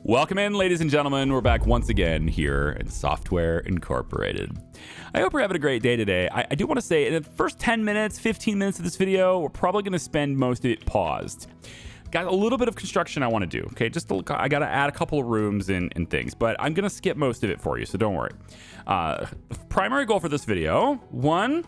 Welcome in, ladies and gentlemen. We're back once again here in Software Incorporated. I hope you're having a great day today. I do want to say in the first 10 minutes, 15 minutes of this video, we're probably going to spend most of it paused. Got a little bit of construction I want to do. Okay, I got to add a couple of rooms and things, but I'm going to skip most of it for you, so don't worry. The primary goal for this video, one,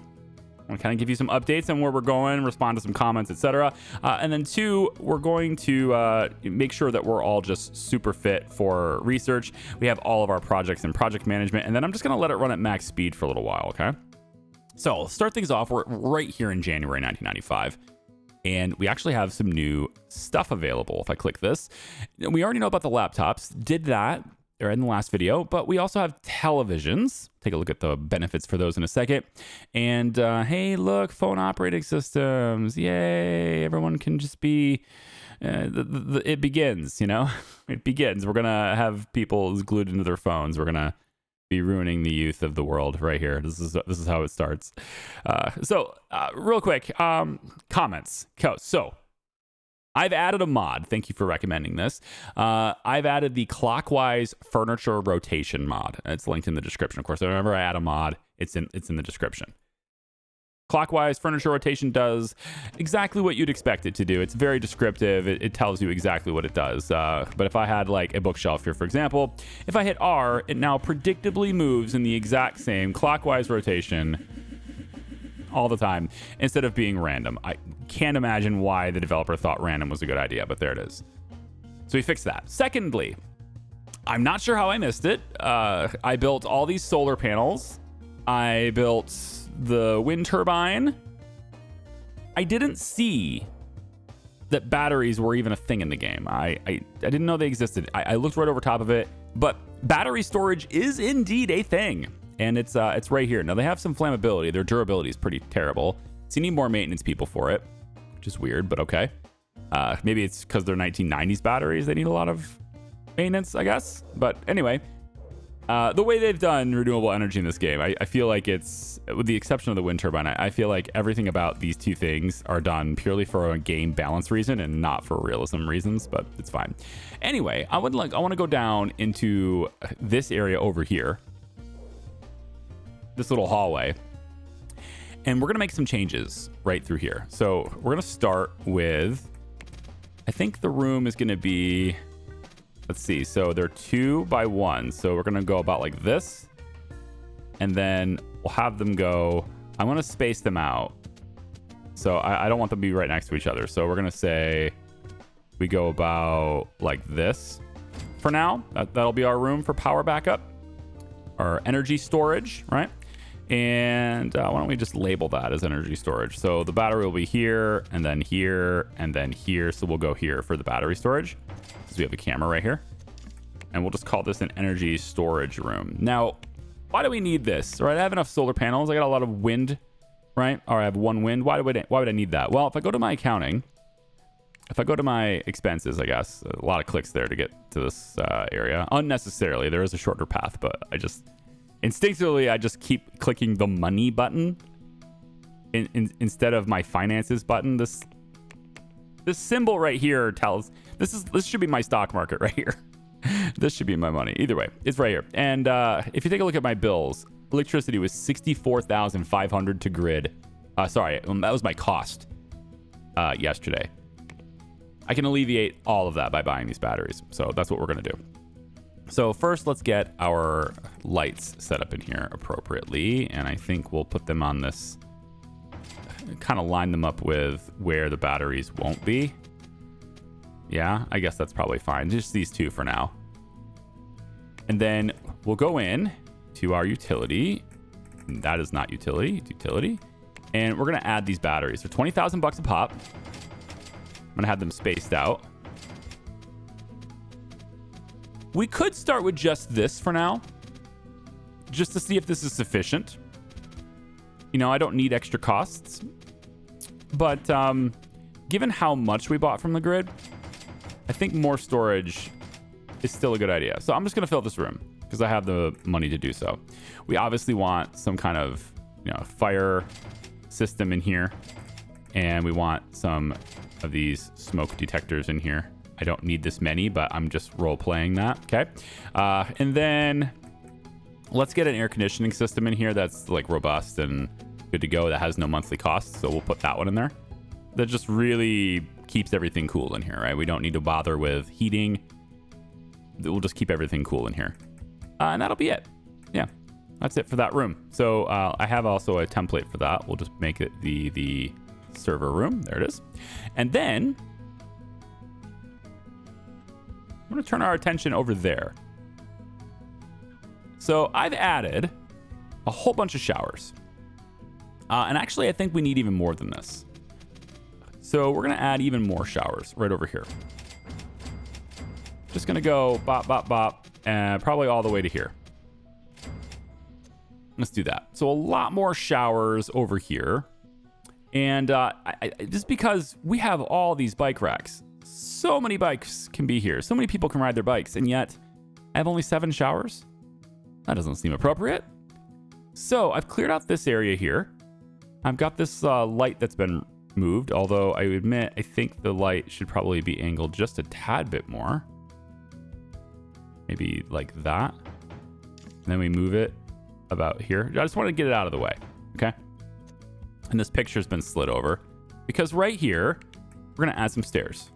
I'm going to kind of give you some updates on where we're going, respond to some comments, etc. And then two, we're going to make sure that we're all just super fit for research. We have all of our projects in project management, and then I'm just going to let it run at max speed for a little while, okay? So I'll start things off. We're right here in January 1995, and we actually have some new stuff available. If I click this, we already know about the laptops. Did that. They're in the last video, but we also have televisions. Take a look at the benefits for those in a second. And hey, look, phone operating systems. Yay. Everyone can just be, it begins, you know, it begins. We're going to have people glued into their phones. We're going to be ruining the youth of the world right here. This is how it starts. Real quick, comments. So I've added a mod. Thank you for recommending this. I've added the clockwise furniture rotation mod. It's linked in the description, of course. So whenever I add a mod, it's in the description. Clockwise furniture rotation does exactly what you'd expect it to do. It's very descriptive. It tells you exactly what it does. But if I had like a bookshelf here, for example, if I hit R, it now predictably moves in the exact same clockwise rotation all the time instead of being random. I can't imagine why the developer thought random was a good idea, but there it is. So we fixed that. Secondly, I'm not sure how I missed it. I built all these solar panels. I built the wind turbine. I didn't see that batteries were even a thing in the game. I didn't know they existed. I looked right over top of it, but battery storage is indeed a thing. And it's right here. Now, they have some flammability. Their durability is pretty terrible. So you need more maintenance people for it, which is weird, but okay. Maybe it's because they're 1990s batteries. They need a lot of maintenance, I guess. But anyway, the way they've done renewable energy in this game, I feel like it's, with the exception of the wind turbine, I feel like everything about these two things are done purely for a game balance reason and not for realism reasons, but it's fine. Anyway, I want to go down into this area over here. This little hallway, and we're gonna make some changes right through here. So we're gonna start with, I think the room is gonna be, let's see, so they're 2 by 1, so we're gonna go about like this, and then we'll have them go, I'm gonna space them out, so I don't want them to be right next to each other. So we're gonna say we go about like this for now. That'll be our room for power backup, our energy storage, right? And why don't we just label that as energy storage? So the battery will be here, and then here, and then here. So we'll go here for the battery storage, because we have a camera right here. And we'll just call this an energy storage room. Now, why do we need this? Right, I have enough solar panels. I got a lot of wind, right? Or I have one wind. Why would I need that? Well, if I go to my accounting, if I go to my expenses, I guess, a lot of clicks there to get to this area. Unnecessarily, there is a shorter path, but instinctively, I just keep clicking the money button instead of my finances button. This symbol right here tells, this should be my stock market right here. This should be my money. Either way, it's right here. And if you take a look at my bills, electricity was $64,500 to grid. Sorry, that was my cost yesterday. I can alleviate all of that by buying these batteries. So that's what we're going to do. So first, let's get our lights set up in here appropriately. And I think we'll put them on this, kind of line them up with where the batteries won't be. Yeah, I guess that's probably fine. Just these two for now. And then we'll go in to our utility. That is not utility, it's utility. And we're going to add these batteries. They're 20,000 bucks a pop. I'm going to have them spaced out. We could start with just this for now, just to see if this is sufficient. You know, I don't need extra costs, but given how much we bought from the grid, I think more storage is still a good idea. So I'm just going to fill this room because I have the money to do so. We obviously want some kind of, fire system in here, and we want some of these smoke detectors in here. I don't need this many, but I'm just role playing that. Okay. And then let's get an air conditioning system in here that's like robust and good to go. That has no monthly costs. So we'll put that one in there. That just really keeps everything cool in here, right? We don't need to bother with heating. We'll just keep everything cool in here. And that'll be it. Yeah, that's it for that room. So I have also a template for that. We'll just make it the server room. There it is. And then I'm going to turn our attention over there. So I've added a whole bunch of showers. And actually, I think we need even more than this. So we're going to add even more showers right over here. Just going to go bop, bop, bop, and probably all the way to here. Let's do that. So a lot more showers over here. And just because we have all these bike racks, so many bikes can be here. So many people can ride their bikes, and yet I have only 7 showers. That doesn't seem appropriate. So I've cleared out this area here. I've got this light that's been moved, although I admit I think the light should probably be angled just a tad bit more. Maybe like that. And then we move it about here. I just want to get it out of the way, okay? And this picture's been slid over because right here, we're going to add some stairs.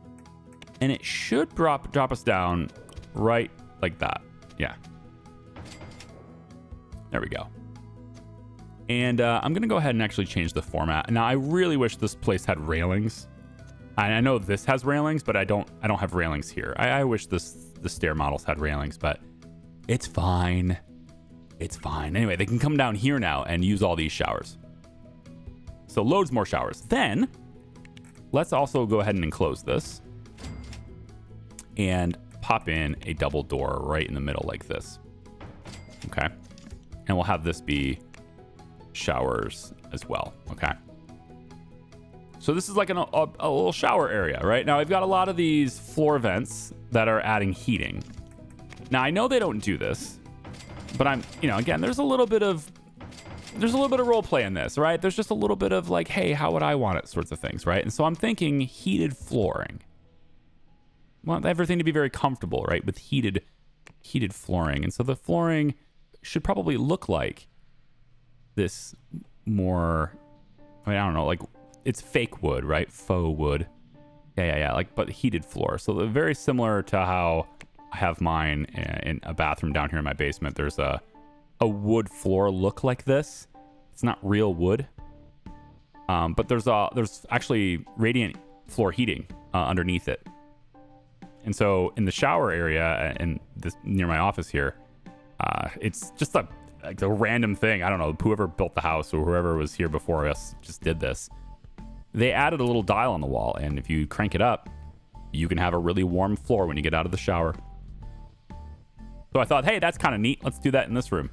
And it should drop us down right like that. Yeah. There we go. And I'm going to go ahead and actually change the format. Now, I really wish this place had railings. I know this has railings, but I don't have railings here. I wish the stair models had railings, but it's fine. It's fine. Anyway, they can come down here now and use all these showers. So loads more showers. Then let's also go ahead and enclose this and pop in a double door right in the middle like this. Okay. And we'll have this be showers as well. Okay. So this is like a little shower area, right? Now I've got a lot of these floor vents that are adding heating. Now I know they don't do this, but I'm, again, there's a little bit of role play in this, right? There's just a little bit of like, hey, how would I want it sorts of things, right? And so I'm thinking heated flooring. Want everything to be very comfortable, right? With heated flooring. And so the flooring should probably look like this more, I don't know, like it's fake wood, right? Faux wood. Yeah. Like, but heated floor. So they're very similar to how I have mine in a bathroom down here in my basement. There's a wood floor look like this. It's not real wood. But there's actually radiant floor heating underneath it. And so in the shower area and this near my office here, it's just a random thing. I don't know, whoever built the house or whoever was here before us just did this. They added a little dial on the wall, and if you crank it up, you can have a really warm floor when you get out of the shower. So I thought, hey, that's kind of neat. Let's do that in this room.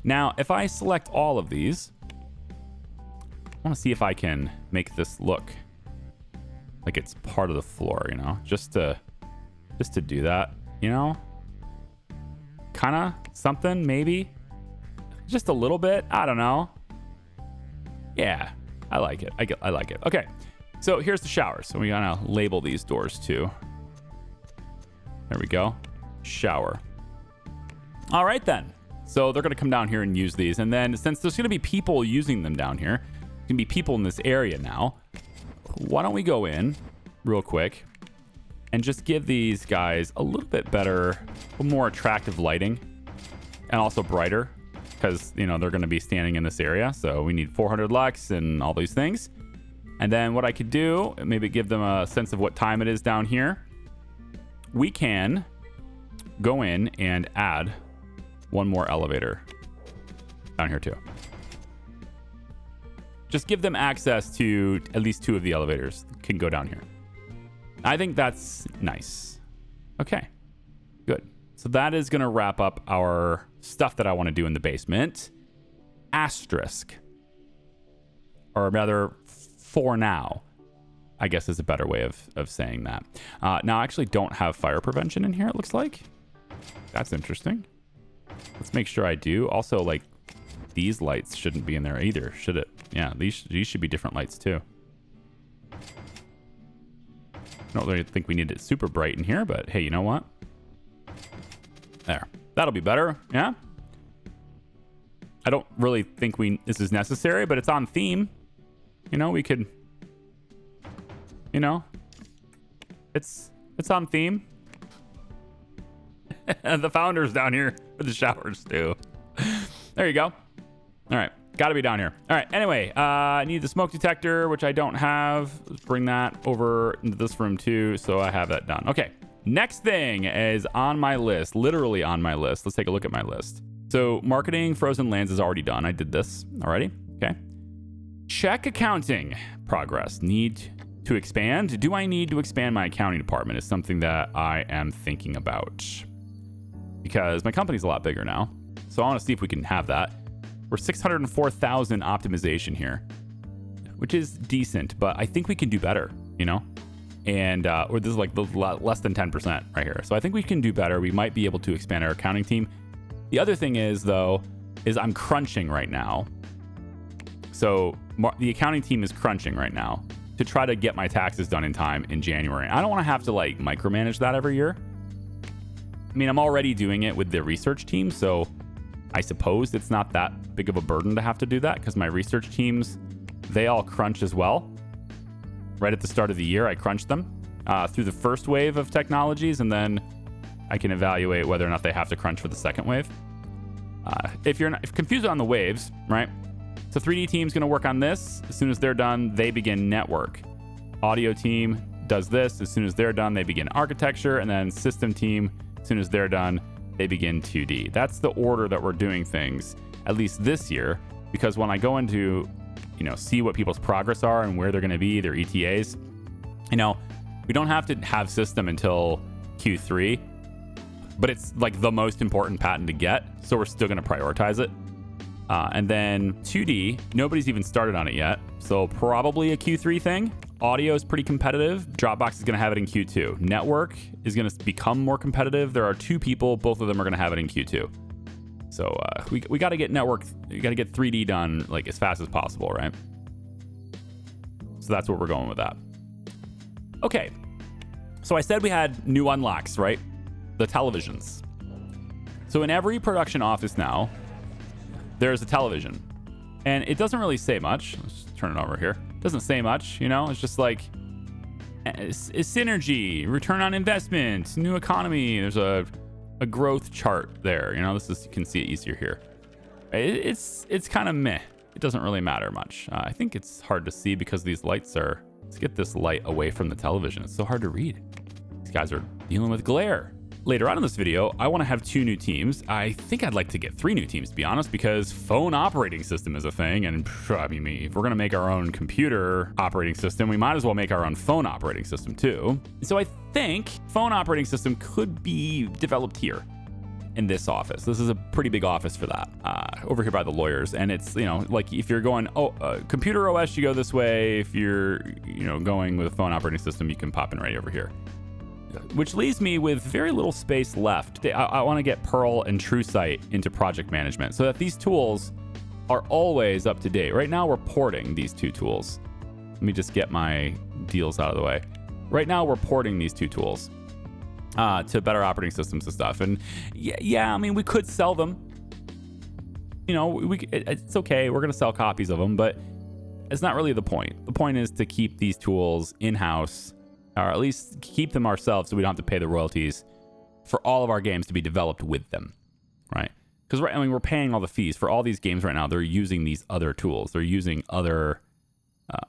Now, if I select all of these, I want to see if I can make this look like it's part of the floor, just to do that, kind of something, maybe just a little bit. I don't know. Yeah, I like it. I like it. Okay, so here's the shower. So we gotta label these doors too. There we go. Shower. All right then. So they're gonna come down here and use these, and then since there's gonna be people using them down here, there's gonna be people in this area now. Why don't we go in real quick and just give these guys a little bit better, more attractive lighting, and also brighter, because they're going to be standing in this area. So we need 400 lux and all these things. And then what I could do, maybe give them a sense of what time it is down here. We can go in and add one more elevator down here too. Just give them access to at least 2 of the elevators can go down here. I think that's nice. Okay, good. So that is going to wrap up our stuff that I want to do in the basement. Asterisk. Or rather, for now, I guess is a better way of saying that. Now, I actually don't have fire prevention in here, it looks like. That's interesting. Let's make sure I do. Also, like, these lights shouldn't be in there either, should it? Yeah, these should be different lights too. I don't really think we need it super bright in here, but hey, you know what? There. That'll be better. Yeah. I don't really think this is necessary, but it's on theme. You know, we could, you know, it's on theme. The founder's down here with the showers too. There you go. All right. Got to be down here. All right. Anyway, I need the smoke detector, which I don't have. Let's bring that over into this room too. So I have that done. Okay. Next thing is on my list, literally on my list. Let's take a look at my list. So marketing frozen lands is already done. I did this already. Okay. Check accounting progress. Need to expand. Do I need to expand my accounting department is something that I am thinking about because my company's a lot bigger now. So I want to see if we can have that. We're 604,000 optimization here, which is decent, but I think we can do better, you know? And or this is like less than 10% right here. So I think we can do better. We might be able to expand our accounting team. The other thing is, though, is I'm crunching right now. So the accounting team is crunching right now to try to get my taxes done in time in January. I don't want to have to like micromanage that every year. I mean, I'm already doing it with the research team, so I suppose it's not that big of a burden to have to do that because my research teams, they all crunch as well. Right at the start of the year, I crunched them through the first wave of technologies, and then I can evaluate whether or not they have to crunch for the second wave. If you're confused on the waves, right? So 3D team's going to work on this. As soon as they're done, they begin network. Audio team does this. As soon as they're done, they begin architecture, and then system team, as soon as they're done, they begin 2D. That's the order that we're doing things, at least this year, because when I go into, you know, see what people's progress are and where they're going to be, their ETAs, you know, we don't have to have system until Q3, but it's like the most important patent to get, so we're still going to prioritize it. And then 2D, nobody's even started on it yet, so probably a Q3 thing. Audio is pretty competitive. Dropbox is going to have it in Q2. Network is going to become more competitive. There are 2 people. Both of them are going to have it in Q2. So we got to get network. You got to get 3D done like as fast as possible, right? So that's where we're going with that. Okay. So I said we had new unlocks, right? The televisions. So in every production office now, there's a television. And it doesn't really say much. Let's just turn it over here. It doesn't say much, you know? It's just like it's synergy, return on investment, new economy. There's a growth chart there. You know, this is, you can see it easier here. It's kind of meh. It doesn't really matter much. I think it's hard to see because these lights are... Let's get this light away from the television. It's so hard to read. These guys are dealing with glare. Later on in this video, I want to have 2 new teams. I think I'd like to get 3 new teams, to be honest, because phone operating system is a thing. And I mean, if we're going to make our own computer operating system, we might as well make our own phone operating system too. So I think phone operating system could be developed here in this office. This is a pretty big office for that, over here by the lawyers. And it's, you know, like if you're going, computer OS, you go this way. If you're, you know, going with a phone operating system, you can pop in right over here. Which leaves me with very little space left. I want to get Perl and TrueSight into project management so that these tools are always up to date. Right now, we're porting these 2 tools. Let me just get my deals out of the way. Right now, we're porting these 2 tools to better operating systems and stuff. And yeah, I mean, we could sell them. You know, it's okay. We're going to sell copies of them, but it's not really the point. The point is to keep these tools in-house, or at least keep them ourselves so we don't have to pay the royalties for all of our games to be developed with them, right? Because I mean, we're paying all the fees for all these games right now. They're using these other tools. They're using other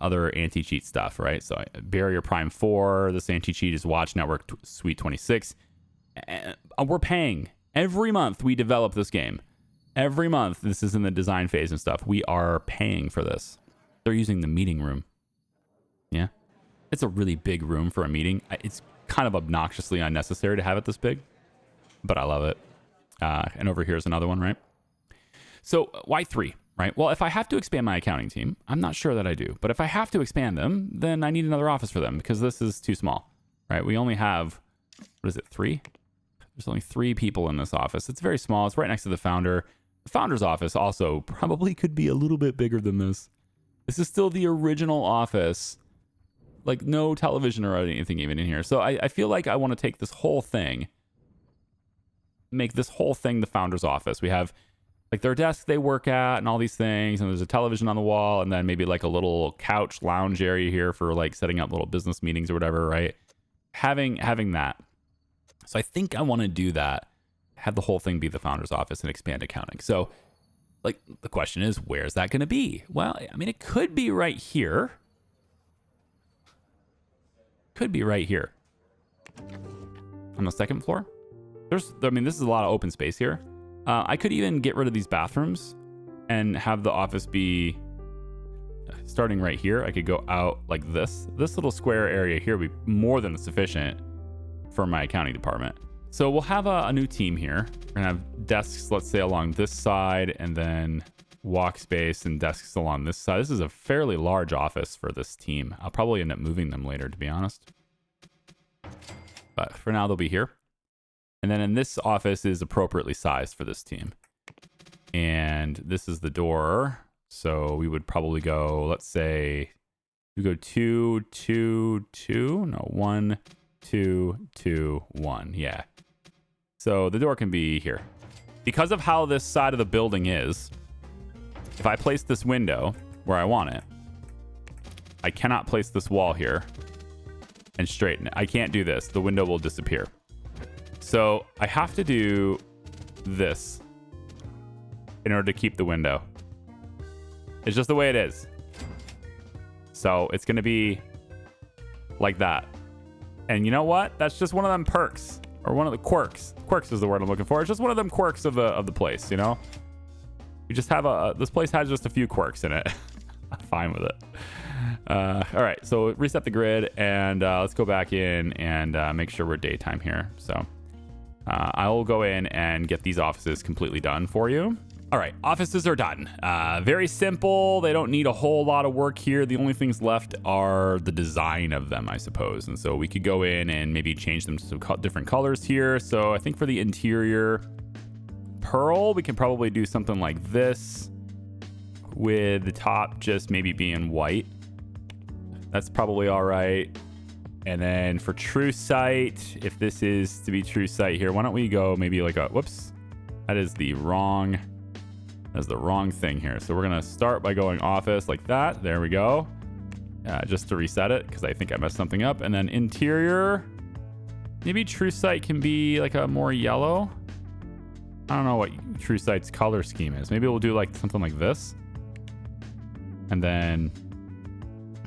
anti-cheat stuff, right? So Barrier Prime 4, this anti-cheat is Watch Network Suite 26. And we're paying. Every month we develop this game. Every month, this is in the design phase and stuff. We are paying for this. They're using the meeting room. Yeah. It's a really big room for a meeting. It's kind of obnoxiously unnecessary to have it this big, but I love it. And over here is another one, right? So why 3, right? Well, if I have to expand my accounting team, I'm not sure that I do. But if I have to expand them, then I need another office for them because this is too small, right? We only have, what is it, 3? There's only 3 people in this office. It's very small. It's right next to the founder. The founder's office also probably could be a little bit bigger than this. This is still the original office like no television or anything even in here. So I feel like I want to take this whole thing, make this whole thing the founder's office. We have like their desk they work at and all these things, and there's a television on the wall, and then maybe like a little couch lounge area here for like setting up little business meetings or whatever, right? Having that. So I think I want to do that, have the whole thing be the founder's office and expand accounting. So like the question is, where's that going to be? Well, I mean, it could be right here. Could be right here on the second floor. This is a lot of open space here. I could even get rid of these bathrooms and have the office be starting right here. I could go out like this. This little square area here would be more than sufficient for my accounting department. So we'll have a new team here. We're gonna have desks, let's say, along this side, and then walk space and desks along this side. This is a fairly large office for this team. I'll probably end up moving them later, to be honest. But for now, they'll be here. And then in this office is appropriately sized for this team. And this is the door. So we would probably go, let's say, we go 2, 2, 2. No, 1, 2, 2, 1. Yeah. So the door can be here. Because of how this side of the building is, if I place this window where I want it, I cannot place this wall here and straighten it. I can't do this. The window will disappear. So I have to do this in order to keep the window. It's just the way it is. So it's going to be like that. And you know what? That's just one of them perks, or one of the quirks. Quirks is the word I'm looking for. It's just one of them quirks of the place, you know? You just have this place has just a few quirks in it. I'm fine with it. All right, so reset the grid, and let's go back in and make sure we're daytime here. So I'll go in and get these offices completely done for you. All right, offices are done. Very simple. They don't need a whole lot of work here. The only things left are the design of them, I suppose. And so we could go in and maybe change them to some different colors here. So I think for the interior pearl, we can probably do something like this with the top just maybe being white. That's probably all right. And then for true sight, if this is to be true sight here, why don't we go maybe like a, whoops, that is the wrong thing here. So we're going to start by going office like that. There we go. Just to reset it, because I think I messed something up. And then interior, maybe true sight can be like a more yellow. I don't know what true sight's color scheme is. Maybe we'll do like something like this. And then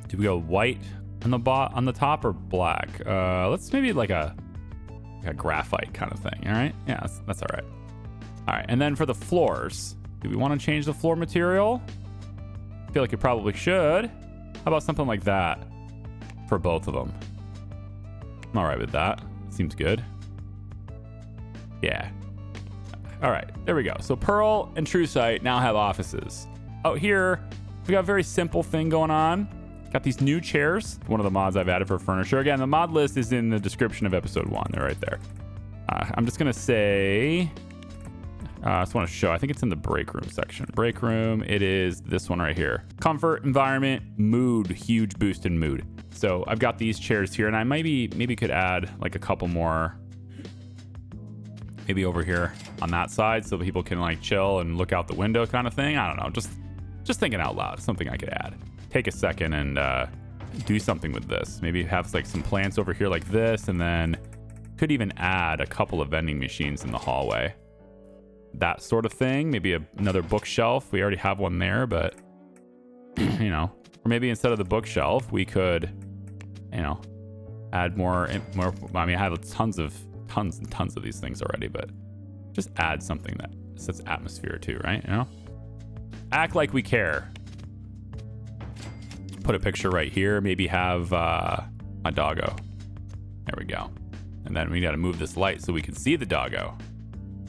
do we go white on the top or black? Let's maybe like a graphite kind of thing. All right. Yeah, that's all right. All right. And then for the floors, do we want to change the floor material? I feel like you probably should. How about something like that for both of them? I'm all right with that. Seems good. Yeah. All right, there we go. So Pearl and True Sight now have offices. Out here, we got a very simple thing going on. Got these new chairs. One of the mods I've added for furniture. Again, the mod list is in the description of episode 1. They're right there. I'm just going to say... I just want to show. I think it's in the break room section. Break room. It is this one right here. Comfort, environment, mood. Huge boost in mood. So I've got these chairs here, and I maybe could add like a couple more. Maybe over here on that side, so people can like chill and look out the window, kind of thing. I don't know. Just thinking out loud. Something I could add. Take a second and do something with this. Maybe have like some plants over here like this, and then could even add a couple of vending machines in the hallway. That sort of thing. Maybe another bookshelf. We already have one there, but you know, or maybe instead of the bookshelf, we could, you know, add more. I mean, I have tons and tons of these things already, but just add something that sets atmosphere too, right? You know, act like we care. Put a picture right here. Maybe have my doggo. There we go. And then we got to move this light so we can see the doggo.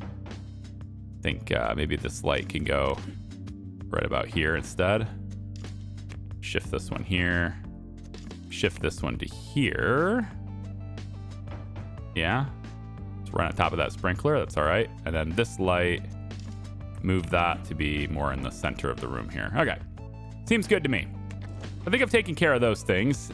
I think maybe this light can go right about here instead. Shift this one here. Shift this one to here. Yeah. It's right on top of that sprinkler. That's all right. And then this light, move that to be more in the center of the room here. Okay. Seems good to me. I think I've taken care of those things.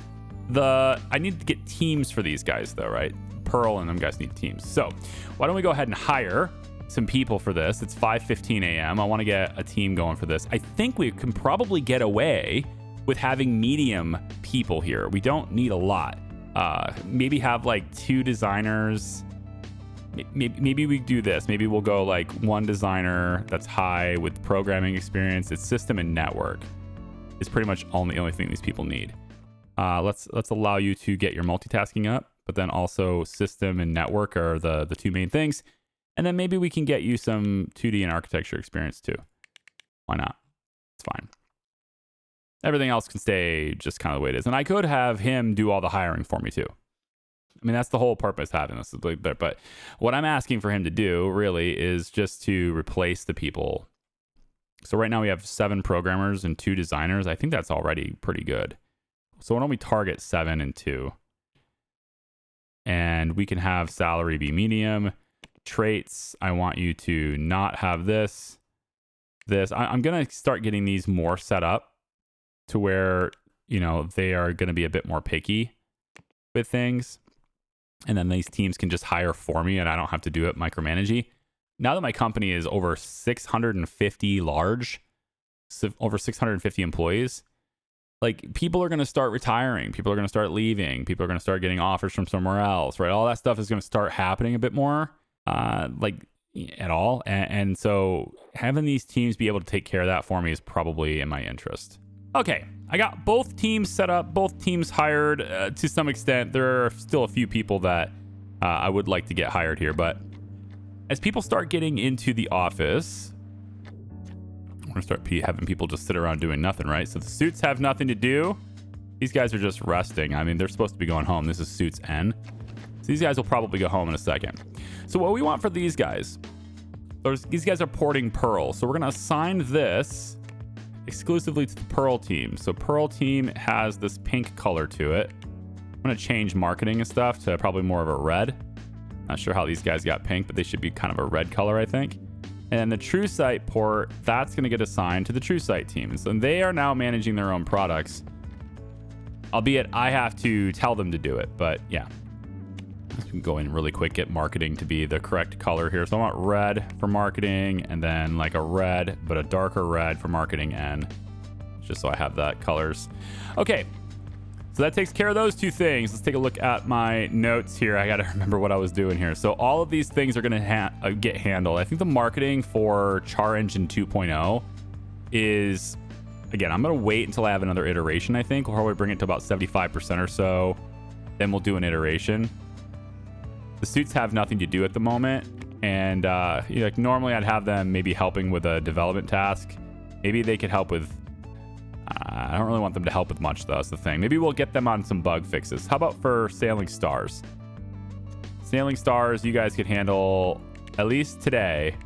I need to get teams for these guys though, right? Pearl and them guys need teams. So why don't we go ahead and hire some people for this? It's 5:15 a.m. I want to get a team going for this. I think we can probably get away with having medium people here. We don't need a lot. Maybe have like 2 designers. Maybe we do this. Maybe we'll go like 1 designer that's high with programming experience. It's system and network. It's pretty much the only thing these people need. Let's allow you to get your multitasking up, but then also system and network are the 2 main things. And then maybe we can get you some 2D and architecture experience too. Why not? It's fine. Everything else can stay just kind of the way it is. And I could have him do all the hiring for me too. I mean, that's the whole purpose of having this. But what I'm asking for him to do really is just to replace the people. So right now we have 7 programmers and 2 designers. I think that's already pretty good. So why don't we target 7 and 2? And we can have salary be medium. Traits, I want you to not have this. I'm going to start getting these more set up to where, you know, they are going to be a bit more picky with things. And then these teams can just hire for me and I don't have to do it micromanaging. Now that my company is over 650 large, so over 650 employees, like people are going to start retiring. People are going to start leaving. People are going to start getting offers from somewhere else, right? All that stuff is going to start happening a bit more, like at all. And so having these teams be able to take care of that for me is probably in my interest. Okay, I got both teams set up, both teams hired to some extent. There are still a few people that I would like to get hired here, but as people start getting into the office, I'm gonna start having people just sit around doing nothing, right? So the suits have nothing to do. These guys are just resting. I mean, they're supposed to be going home. This is suits N. So these guys will probably go home in a second. So what we want for these guys, these guys are porting Pearl. So we're gonna assign this exclusively to the Pearl team. So Pearl team has this pink color to it. I'm gonna change marketing and stuff to probably more of a red. Not sure how these guys got pink, but they should be kind of a red color, I think. And the True Site port, that's gonna get assigned to the True Site teams. And they are now managing their own products. Albeit I have to tell them to do it, but yeah. We can go in really quick, get marketing to be the correct color here. So I want red for marketing and then like a red, but a darker red for marketing N, just so I have that colors. Okay, so that takes care of those 2 things. Let's take a look at my notes here. I got to remember what I was doing here. So all of these things are going to get handled. I think the marketing for Char Engine 2.0 is, again, I'm going to wait until I have another iteration, I think. We'll probably bring it to about 75% or so. Then we'll do an iteration. The suits have nothing to do at the moment. And you know, like normally I'd have them maybe helping with a development task. Maybe they could help with... I don't really want them to help with much, though. That's the thing. Maybe we'll get them on some bug fixes. How about for Sailing Stars? Sailing Stars, you guys could handle, at least today,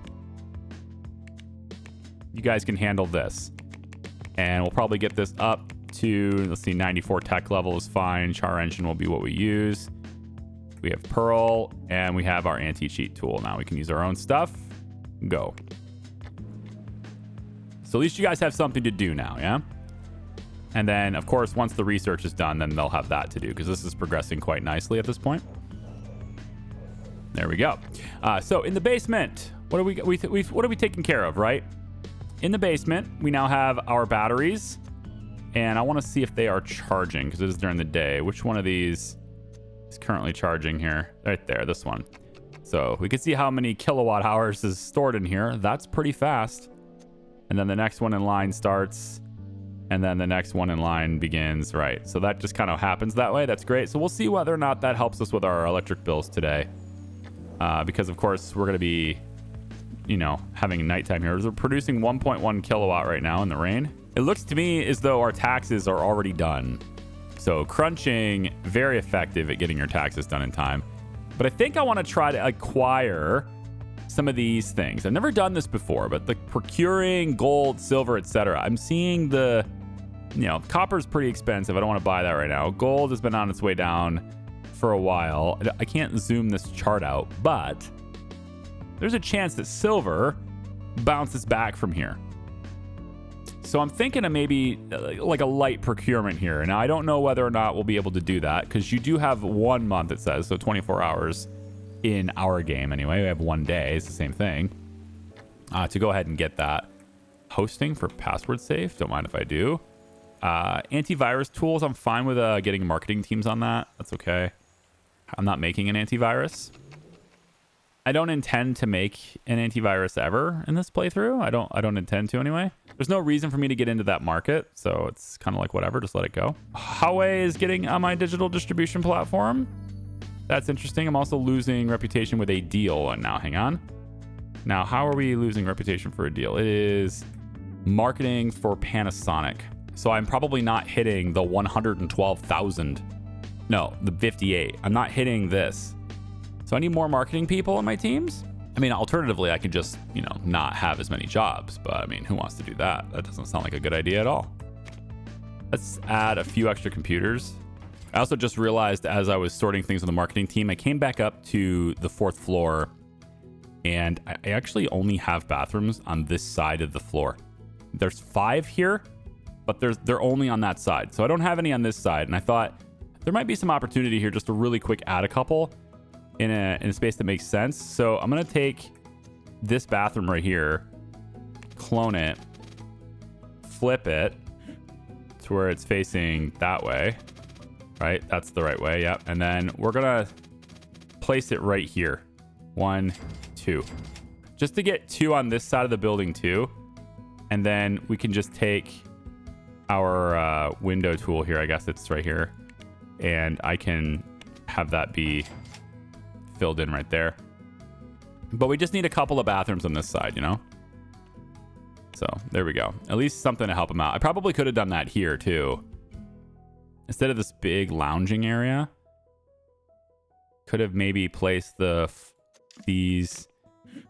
you guys can handle this. And we'll probably get this up to, let's see, 94 tech level is fine. Char Engine will be what we use. We have Pearl, and we have our anti-cheat tool. Now we can use our own stuff. Go. So at least you guys have something to do now, yeah? And then, of course, once the research is done, then they'll have that to do, because this is progressing quite nicely at this point. There we go. So in the basement, what are we taking care of, right? In the basement, we now have our batteries, and I want to see if they are charging, because it is during the day. Which one of these is currently charging here? Right there, this one. So we can see how many kilowatt hours is stored in here. That's pretty fast. And then the next one in line starts, and then the next one in line begins, right? So that just kind of happens that way. That's great. So we'll see whether or not that helps us with our electric bills today. Because of course we're going to be, you know, having nighttime here. We're producing 1.1 kilowatt right now in the rain. It looks to me as though our taxes are already done. So crunching, very effective at getting your taxes done in time. But I think I want to try to acquire some of these things. I've never done this before, but the procuring gold, silver, etc. I'm seeing the, you know, copper's pretty expensive. I don't want to buy that right now. Gold has been on its way down for a while. I can't zoom this chart out, but there's a chance that silver bounces back from here. So I'm thinking of maybe like a light procurement here. Now, I don't know whether or not we'll be able to do that because you do have 1 month, it says, so 24 hours in our game anyway. We have 1 day. It's the same thing. To go ahead and get that. Hosting for password safe. Don't mind if I do. Antivirus tools. I'm fine with getting marketing teams on that. That's okay. I'm not making an antivirus. I don't intend to make an antivirus ever in this playthrough. I don't intend to anyway. There's no reason for me to get into that market, so it's kind of like whatever, just let it go. Huawei is getting on my digital distribution platform. That's interesting. I'm also losing reputation with a deal. And now, hang on. Now, how are we losing reputation for a deal? It is marketing for Panasonic. So I'm probably not hitting the 112,000. No, the 58. I'm not hitting this. So I need more marketing people in my teams. I mean, alternatively, I could just, not have as many jobs. But I mean, who wants to do that? That doesn't sound like a good idea at all. Let's add a few extra computers. I also just realized as I was sorting things on the marketing team, I came back up to the 4th floor and I actually only have bathrooms on this side of the floor. There's 5 here, but they're only on that side. So I don't have any on this side. And I thought there might be some opportunity here just to really quick add a couple in a space that makes sense. So I'm going to take this bathroom right here, clone it, flip it to where it's facing that way, right? That's the right way. Yep. And then we're going to place it right here. 1, 2, just to get 2 on this side of the building too. And then we can just take our window tool here. I guess it's right here. And I can have that be filled in right there. But we just need a couple of bathrooms on this side, So there we go. At least something to help them out. I probably could have done that here too. Instead of this big lounging area, could have maybe placed these.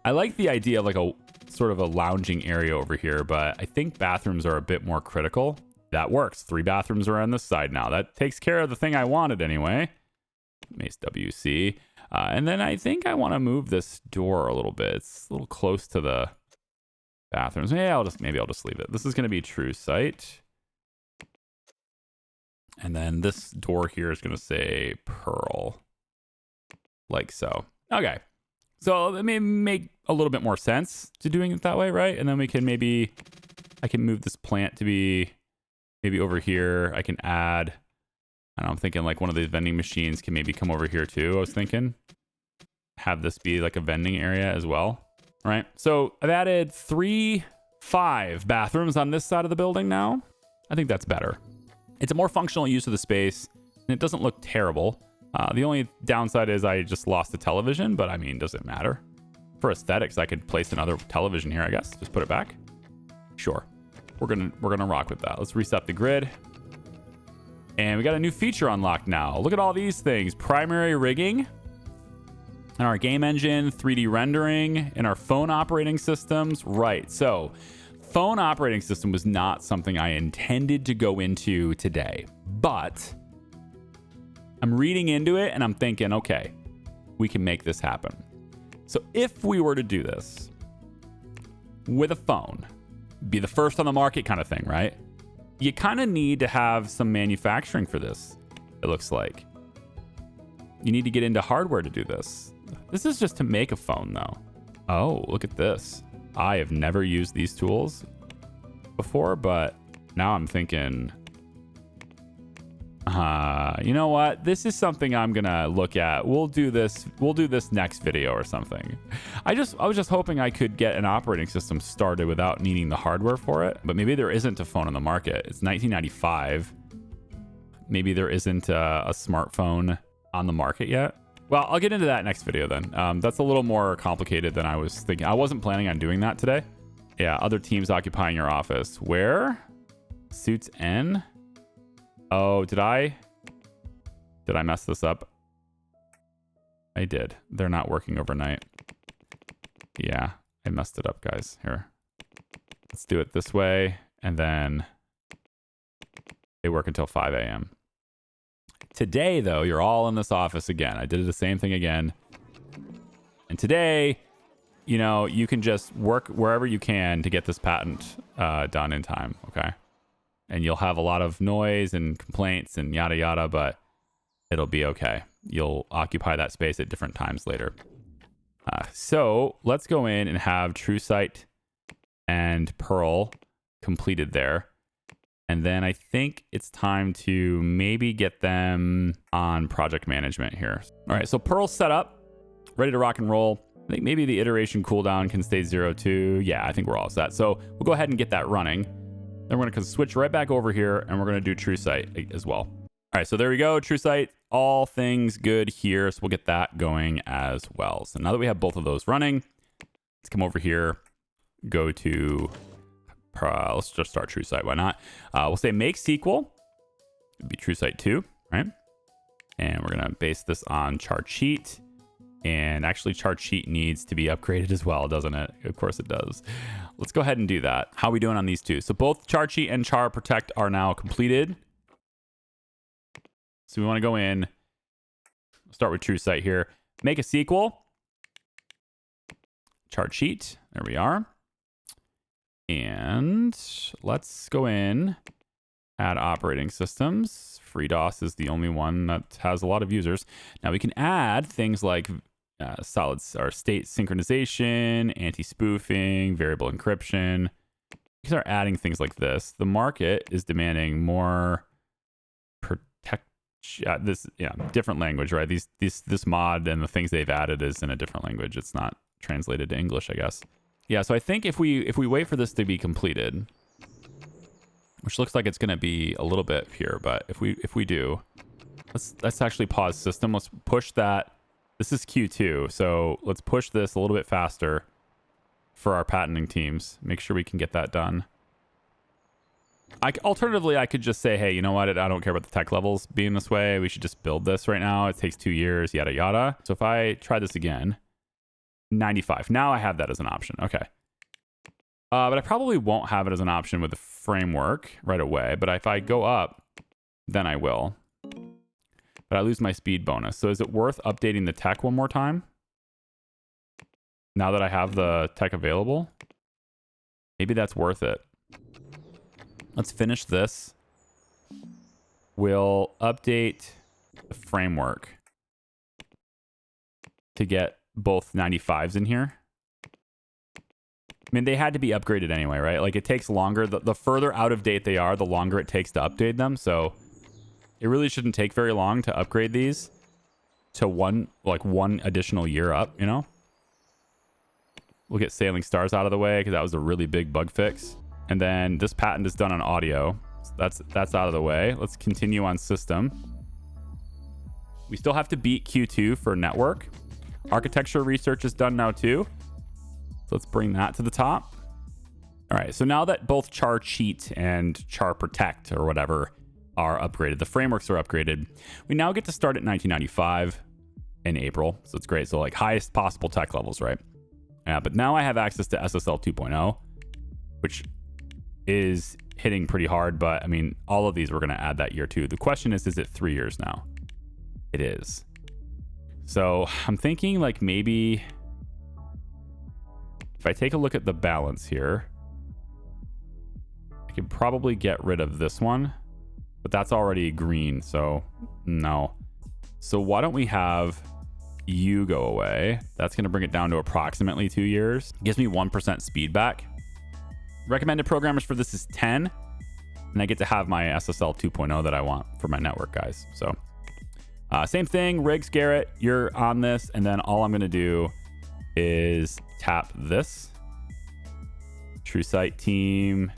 I like the idea of like a sort of a lounging area over here, but I think bathrooms are a bit more critical. That works. 3 bathrooms are on this side now. That takes care of the thing I wanted anyway. Mace WC. And then I think I want to move this door a little bit. It's a little close to the bathrooms. Maybe I'll just leave it. This is going to be true sight. And then this door here is going to say Pearl. Like so. Okay. So it may make a little bit more sense to doing it that way, right? And then we can I can move this plant to be maybe over here. I can add, and I'm thinking like one of these vending machines can maybe come over here too. I was thinking have this be like a vending area as well, right? So I've added 5 bathrooms on this side of the building now. I think that's better. It's a more functional use of the space and it doesn't look terrible. The only downside is I just lost the television, but I mean, does it matter? For aesthetics, I could place another television here, I guess. Just put it back. Sure. We're gonna rock with that. Let's reset the grid. And we got a new feature unlocked now. Look at all these things. Primary rigging. And our game engine, 3D rendering, and our phone operating systems. Right. So phone operating system was not something I intended to go into today, but I'm reading into it and I'm thinking, okay, we can make this happen. So if we were to do this with a phone, be the first on the market kind of thing, right? You kind of need to have some manufacturing for this, it looks like. You need to get into hardware to do this. This is just to make a phone though. Oh, look at this. I have never used these tools before, but now I'm thinking, you know what? This is something I'm gonna look at. We'll do this next video or something. I was just hoping I could get an operating system started without needing the hardware for it, but maybe there isn't a phone on the market. It's 1995. Maybe there isn't a smartphone on the market yet. Well, I'll get into that next video then. That's a little more complicated than I was thinking. I wasn't planning on doing that today. Yeah, other teams occupying your office. Where? Suits N? Oh, did I mess this up? I did. They're not working overnight. Yeah, I messed it up, guys. Here. Let's do it this way. And then they work until 5 a.m. Today, though, you're all in this office again. I did the same thing again. And today, you know, you can just work wherever you can to get this patent done in time, okay? And you'll have a lot of noise and complaints and yada yada, but it'll be okay. You'll occupy that space at different times later. So let's go in and have TrueSight and Pearl completed there. And then I think it's time to maybe get them on project management here. All right, so Pearl's set up, ready to rock and roll. I think maybe the iteration cooldown can stay 0.2. Yeah, I think we're all set. So we'll go ahead and get that running. Then we're going to switch right back over here, and we're going to do TrueSight as well. All right, so there we go, TrueSight. All things good here, so we'll get that going as well. So now that we have both of those running, let's come over here, go to, let's just start TrueSight, why not? We'll say make SQL, it'd be TrueSight 2, right? And we're gonna base this on chart sheet. And actually chart sheet needs to be upgraded as well, doesn't it? Of course it does. Let's go ahead and do that. How are we doing on these two? So both chart sheet and char protect are now completed. So we want to go in, start with TrueSight here, make a SQL, chart sheet, there we are. And let's go in, add operating systems. FreeDOS is the only one that has a lot of users. Now we can add things like solid or state synchronization, anti-spoofing, variable encryption. You can start adding things like this. The market is demanding more different language, right? This mod and the things they've added is in a different language. It's not translated to English, I guess. Yeah, so I think if we wait for this to be completed, which looks like it's going to be a little bit here, but if we do, let's actually pause system. Let's push that. This is Q2, so let's push this a little bit faster for our patenting teams. Make sure we can get that done. Alternatively, I could just say, hey, you know what? I don't care about the tech levels being this way. We should just build this right now. It takes 2 years, yada, yada. So if I try this again, 95. Now I have that as an option. Okay. But I probably won't have it as an option with the framework right away. But if I go up, then I will. But I lose my speed bonus. So is it worth updating the tech one more time? Now that I have the tech available? Maybe that's worth it. Let's finish this. We'll update the framework to get both 95s in here. I mean, they had to be upgraded anyway, right? Like, it takes longer. The further out of date they are, the longer it takes to update them. So it really shouldn't take very long to upgrade these to one additional year up, you know? We'll get Sailing Stars out of the way because that was a really big bug fix. And then this patent is done on audio. So that's out of the way. Let's continue on system. We still have to beat Q2 for network. Architecture research is done now too. So let's bring that to the top. All right, so now that both char cheat and char protect or whatever are upgraded, the frameworks are upgraded, we now get to start at 1995 in April. So it's great. So like highest possible tech levels, right? But now I have access to SSL 2.0, which is hitting pretty hard. But I mean, all of these we're going to add that year too. The question is it 3 years now? It is. So I'm thinking like maybe if I take a look at the balance here, I could probably get rid of this one, but that's already green. So no. So why don't we have you go away? That's going to bring it down to approximately 2 years. Gives me 1% speed back. Recommended programmers for this is 10. And I get to have my SSL 2.0 that I want for my network guys. So same thing, Riggs, Garrett, you're on this. And then all I'm going to do is tap this. TrueSight team.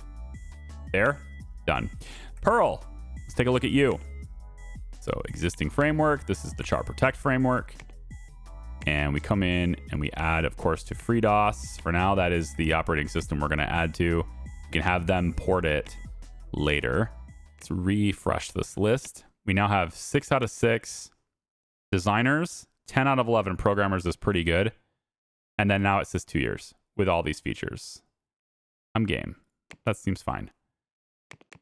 There. Done. Pearl. Let's take a look at you. So existing framework. This is the char protect framework. And we come in and we add, of course, to FreeDOS. For now, that is the operating system we're going to add to. You can have them port it later. Let's refresh this list. We now have 6 out of 6 designers. 10 out of 11 programmers is pretty good. And then now it says 2 years with all these features. I'm game. That seems fine.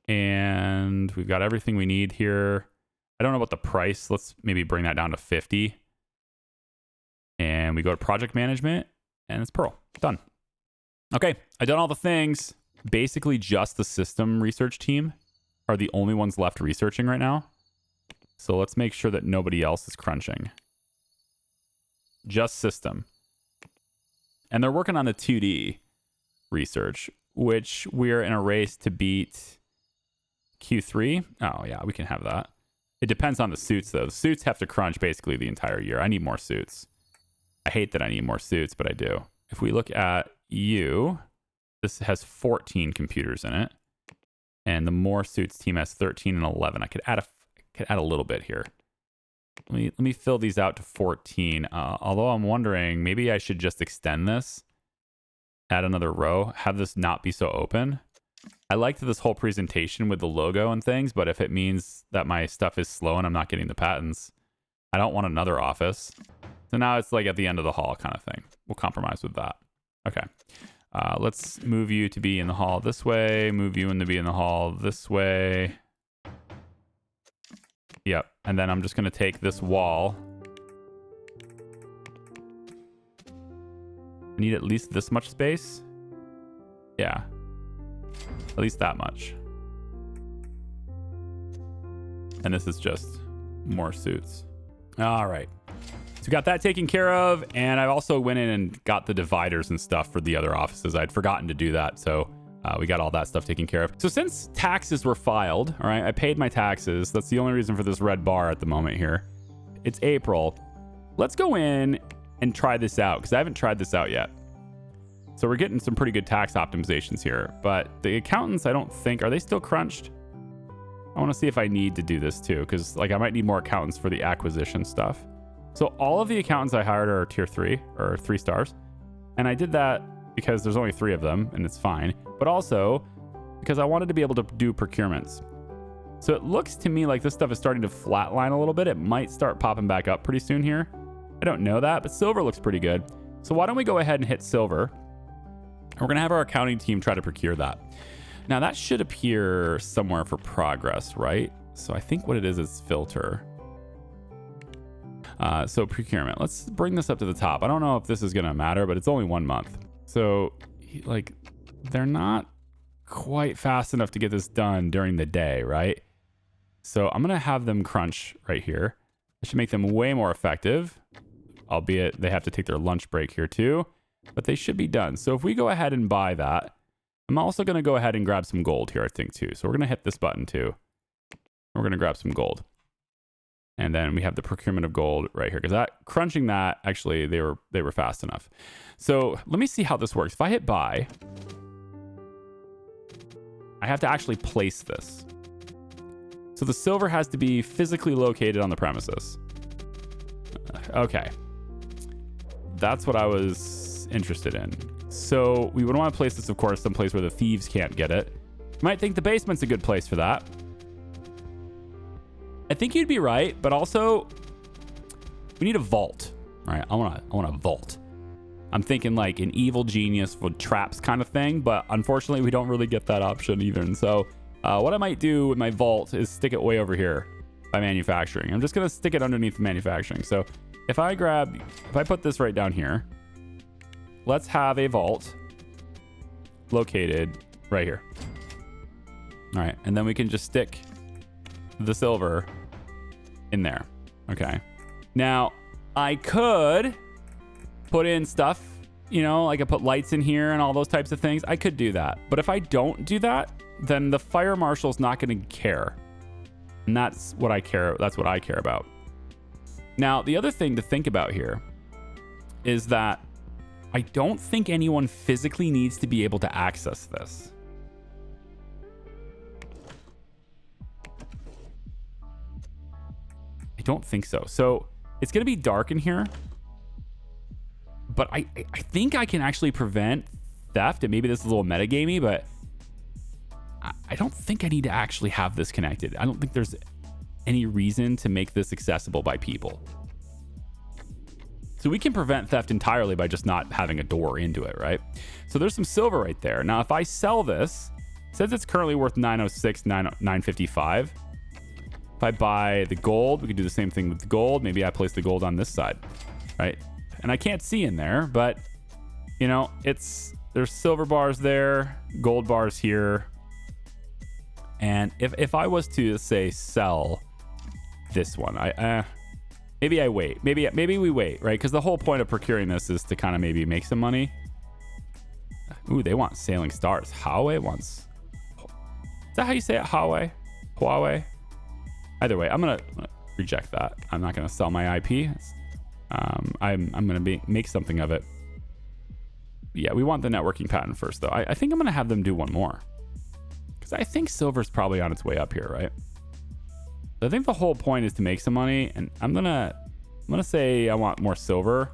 And we've got everything we need here. I don't know about the price. Let's maybe bring that down to 50. And we go to project management And it's Pearl. Done. Okay, I've done all the things. Basically, just the system research team are the only ones left researching right now. So let's make sure that nobody else is crunching. Just system. And they're working on the 2D research, which we're in a race to beat Q3. Oh, yeah, we can have that. It depends on the suits, though. The suits have to crunch basically the entire year. I need more suits. I hate that I need more suits, but I do. If we look at you, this has 14 computers in it. And the more suits team has 13 and 11. I could add a little bit here. Let me fill these out to 14. Although I'm wondering, maybe I should just extend this. Add another row. Have this not be so open. I liked this whole presentation with the logo and things, but if it means that my stuff is slow and I'm not getting the patents, I don't want another office. So now it's like at the end of the hall kind of thing. We'll compromise with that. Okay. Let's move you to be in the hall this way. Move you in to be in the hall this way. Yep. And then I'm just going to take this wall. I need at least this much space. Yeah. At least that much. And this is just more suits. All right. So we got that taken care of. And I also went in and got the dividers and stuff for the other offices. I'd forgotten to do that. So we got all that stuff taken care of. So since taxes were filed, all right, I paid my taxes. That's the only reason for this red bar at the moment here. It's April. Let's go in and try this out because I haven't tried this out yet. So we're getting some pretty good tax optimizations here. But the accountants, I don't think, are they still crunched? I want to see if I need to do this too because like I might need more accountants for the acquisition stuff. So all of the accountants I hired are tier 3 or 3 stars. And I did that because there's only 3 of them and it's fine. But also because I wanted to be able to do procurements. So it looks to me like this stuff is starting to flatline a little bit. It might start popping back up pretty soon here. I don't know that, but silver looks pretty good. So why don't we go ahead and hit silver? We're going to have our accounting team try to procure that. Now that should appear somewhere for progress, right? So I think what it is filter. So procurement. Let's bring this up to the top. I don't know if this is going to matter, but it's only 1 month. So like they're not quite fast enough to get this done during the day, right? So I'm going to have them crunch right here. I should make them way more effective, albeit they have to take their lunch break here too, but they should be done. So if we go ahead and buy that, I'm also going to go ahead and grab some gold here, I think too. So we're going to hit this button too. We're going to grab some gold. And then we have the procurement of gold right here because that crunching that actually they were fast enough. So let me see how this works. If I hit buy, I have to actually place this. So the silver has to be physically located on the premises. Okay. That's what I was interested in. So we would want to place this, of course, someplace where the thieves can't get it. You might think the basement's a good place for that. I think you'd be right, but also we need a vault. All right, I want a vault. I'm thinking like an evil genius with traps kind of thing, but unfortunately we don't really get that option even. So what I might do with my vault is stick it way over here by manufacturing. I'm just going to stick it underneath manufacturing. So if I put this right down here, let's have a vault located right here. All right, and then we can just stick the silver in there. Okay. Now, I could put in stuff, you know, like I put lights in here and all those types of things. I could do that. But if I don't do that, then the fire marshal's not going to care. And that's what I care. That's what I care about. Now, the other thing to think about here is that I don't think anyone physically needs to be able to access this. I don't think so. So it's going to be dark in here. But I think I can actually prevent theft. And maybe this is a little metagamey, but I don't think I need to actually have this connected. I don't think there's any reason to make this accessible by people. So we can prevent theft entirely by just not having a door into it, right? So there's some silver right there. Now, if I sell this, it says it's currently worth 906, 955. If I buy the gold, we could do the same thing with the gold. Maybe I place the gold on this side, right? And I can't see in there, but You know, there's silver bars there, gold bars here. And if I was to say sell this one, maybe I wait. Maybe we wait, right? Because the whole point of procuring this is to kind of maybe make some money. Ooh, they want sailing stars. Huawei wants. Is that how you say it? Huawei. Either way, I'm gonna reject that. I'm not gonna sell my IP. I'm gonna make something of it. Yeah, we want the networking patent first, though. I think I'm gonna have them do one more, because I think silver's probably on its way up here, right? So I think the whole point is to make some money, and I'm gonna say I want more silver,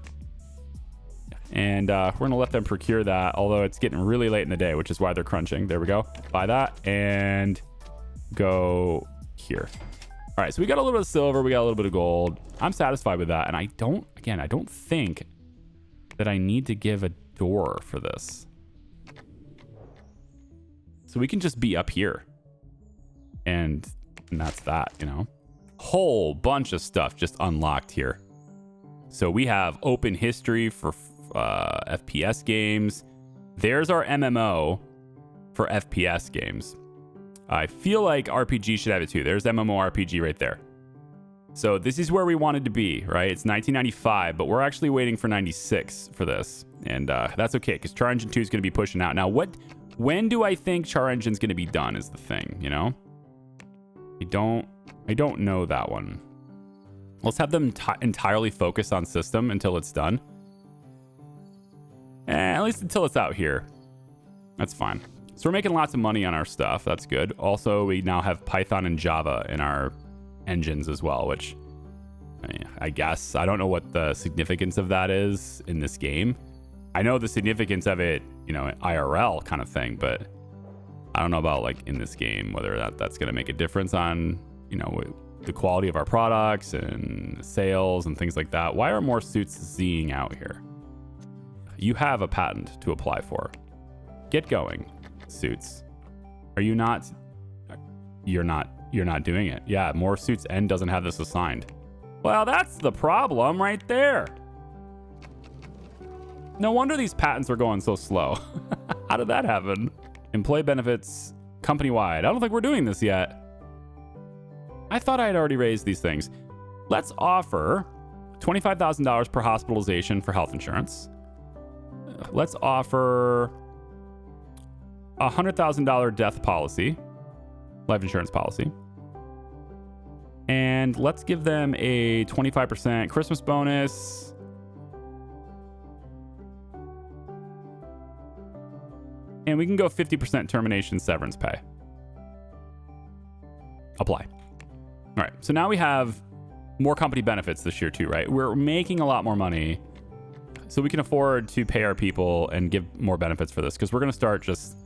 and we're gonna let them procure that. Although it's getting really late in the day, which is why they're crunching. There we go. Buy that and go here. All right, so we got a little bit of silver, we got a little bit of gold. I'm satisfied with that, and I don't think that I need to give a door for this. So we can just be up here, and that's that, you know. Whole bunch of stuff just unlocked here. So we have open history for FPS games. There's our MMO for FPS games. I feel like RPG should have it too. There's MMORPG right there. So this is where we wanted to be, right? It's 1995, but we're actually waiting for 96 for this. And that's okay, because Char Engine 2 is going to be pushing out. Now, when do I think Char Engine's going to be done is the thing, you know? I don't know that one. Let's have them entirely focus on system until it's done. At least until it's out here. That's fine. So we're making lots of money on our stuff. That's good. Also, we now have Python and Java in our engines as well, which I guess I don't know what the significance of that is in this game. I know the significance of it, you know, IRL kind of thing, but I don't know about like in this game whether that's going to make a difference on, you know, the quality of our products and sales and things like that. Why are more suits Zing out here? You have a patent to apply for. Get going, suits. Are you not? You're not doing it. Yeah, more suits N doesn't have this assigned. Well, that's the problem right there. No wonder these patents are going so slow. How did that happen? Employee benefits company-wide. I don't think we're doing this yet. I thought I had already raised these things. Let's offer $25,000 per hospitalization for health insurance. Let's offer a $100,000 death policy, life insurance policy. And let's give them a 25% Christmas bonus. And we can go 50% termination severance pay. Apply. All right, so now we have more company benefits this year too, right? We're making a lot more money, so we can afford to pay our people and give more benefits for this, because we're going to start just,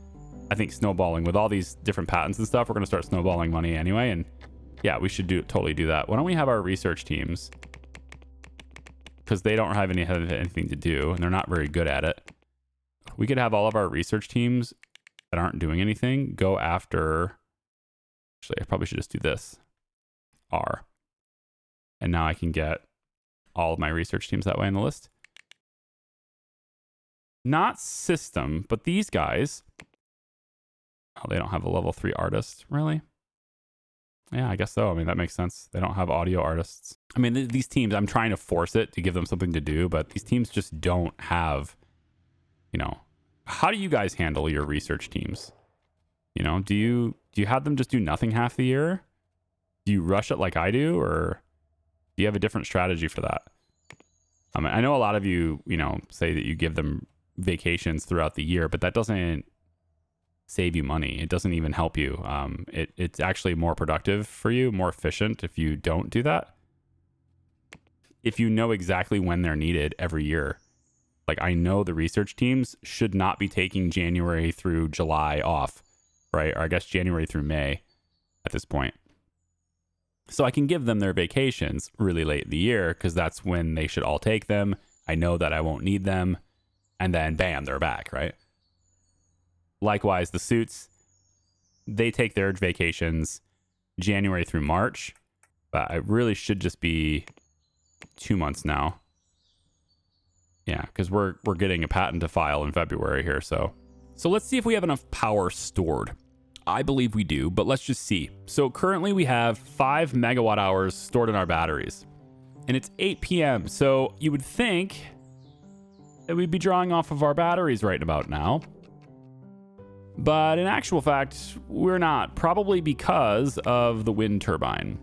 I think, snowballing with all these different patents and stuff. We're going to start snowballing money anyway, and yeah, we should totally do that. Why don't we have our research teams, because they don't have anything to do, and they're not very good at it. We could have all of our research teams that aren't doing anything go after. Actually, I probably should just do this. R. And now I can get all of my research teams that way in the list. Not system, but these guys. Oh, they don't have a level 3 artist, really? Yeah, I guess so. I mean, that makes sense. They don't have audio artists. I mean, these teams, I'm trying to force it to give them something to do, but these teams just don't have, you know, how do you guys handle your research teams? You know, do you have them just do nothing half the year? Do you rush it like I do, or do you have a different strategy for that? I know a lot of you, you know, say that you give them vacations throughout the year, but that doesn't save you money. It doesn't even help you. It's actually more productive for you, more efficient if you don't do that. If you know exactly when they're needed every year. Like, I know the research teams should not be taking January through July off, right? Or I guess January through May at this point. So I can give them their vacations really late in the year, because that's when they should all take them. I know that I won't need them. And then, bam, they're back, right? Likewise, the suits, they take their vacations January through March. But it really should just be 2 months now. Yeah, because we're getting a patent to file in February here. So let's see if we have enough power stored. I believe we do, but let's just see. So currently we have 5 megawatt hours stored in our batteries, and it's 8 p.m. So you would think that we'd be drawing off of our batteries right about now. But in actual fact, we're not, probably because of the wind turbine,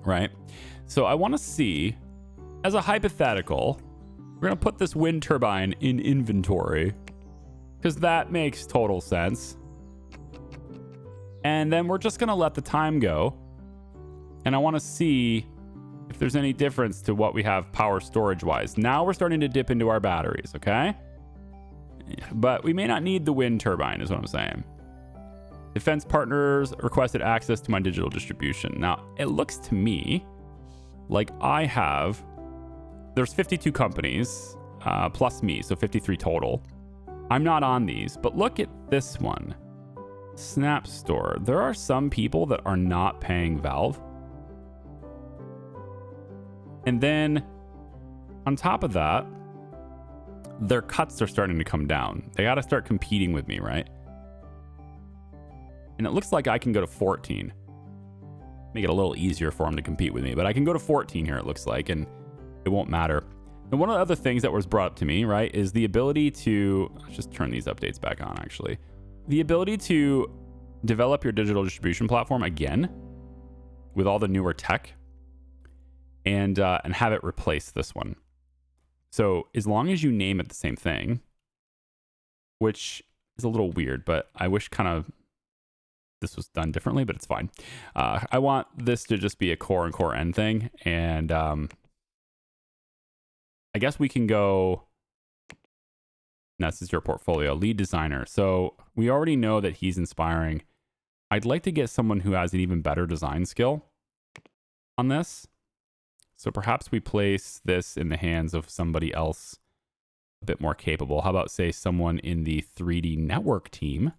right? So I want to see, as a hypothetical, we're going to put this wind turbine in inventory because that makes total sense. And then we're just going to let the time go. And I want to see if there's any difference to what we have power storage wise. Now we're starting to dip into our batteries, okay? But we may not need the wind turbine is what I'm saying. Defense partners requested access to my digital distribution. Now, it looks to me like there's 52 companies plus me, so 53 total. I'm not on these, but look at this one. Snap Store. There are some people that are not paying Valve. And then on top of that, their cuts are starting to come down. They got to start competing with me, right? And it looks like I can go to 14. Make it a little easier for them to compete with me, but I can go to 14 here, it looks like, and it won't matter. And one of the other things that was brought up to me, right, is the ability to, let's just turn these updates back on, actually. The ability to develop your digital distribution platform again with all the newer tech and have it replace this one. So as long as you name it the same thing, which is a little weird, but I wish kind of this was done differently, but it's fine. I want this to just be a core and core end thing. And I guess we can go, this is your portfolio, lead designer. So we already know that he's inspiring. I'd like to get someone who has an even better design skill on this. So perhaps we place this in the hands of somebody else a bit more capable. How about, say, someone in the 3D network team?